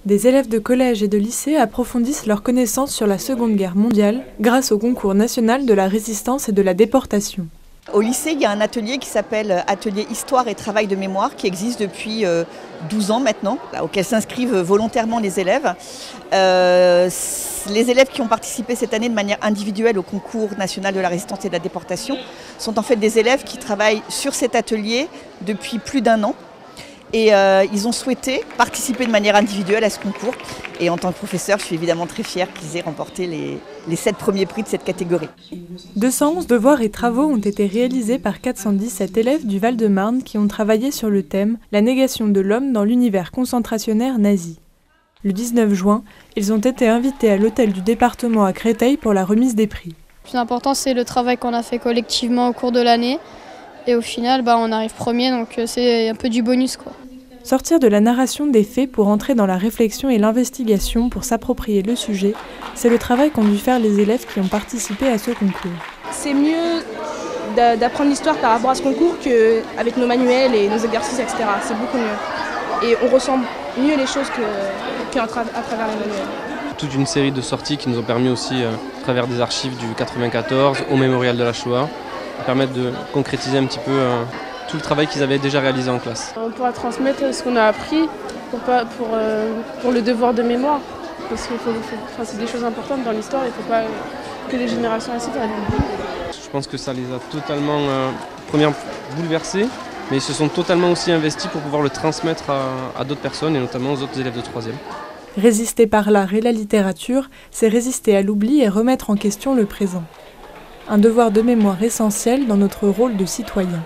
Des élèves de collège et de lycée approfondissent leurs connaissances sur la Seconde Guerre mondiale grâce au concours national de la résistance et de la déportation. Au lycée, il y a un atelier qui s'appelle Atelier Histoire et Travail de Mémoire qui existe depuis 12 ans maintenant, auquel s'inscrivent volontairement les élèves. Les élèves qui ont participé cette année de manière individuelle au concours national de la résistance et de la déportation sont en fait des élèves qui travaillent sur cet atelier depuis plus d'1 an. Et ils ont souhaité participer de manière individuelle à ce concours. Et en tant que professeur, je suis évidemment très fière qu'ils aient remporté les 7 premiers prix de cette catégorie. 211 devoirs et travaux ont été réalisés par 417 élèves du Val-de-Marne qui ont travaillé sur le thème « La négation de l'homme dans l'univers concentrationnaire nazi ». Le 19 juin, ils ont été invités à l'hôtel du département à Créteil pour la remise des prix. Le plus important, c'est le travail qu'on a fait collectivement au cours de l'année. Et au final, on arrive premier, donc c'est un peu du bonus, quoi. Sortir de la narration des faits pour entrer dans la réflexion et l'investigation pour s'approprier le sujet, c'est le travail qu'ont dû faire les élèves qui ont participé à ce concours. C'est mieux d'apprendre l'histoire par rapport à ce concours qu'avec nos manuels et nos exercices, etc. C'est beaucoup mieux. Et on ressent mieux les choses qu'à travers les manuels. Toute une série de sorties qui nous ont permis aussi, à travers des archives du 94 au mémorial de la Shoah, permettre de concrétiser un petit peu tout le travail qu'ils avaient déjà réalisé en classe. On pourra transmettre ce qu'on a appris pour le devoir de mémoire, parce que c'est des choses importantes dans l'histoire, il ne faut pas que les générations ainsi l'oublient. Je pense que ça les a totalement, premièrement, bouleversés, mais ils se sont totalement aussi investis pour pouvoir le transmettre à d'autres personnes, et notamment aux autres élèves de 3e. Résister par l'art et la littérature, c'est résister à l'oubli et remettre en question le présent. Un devoir de mémoire essentiel dans notre rôle de citoyen.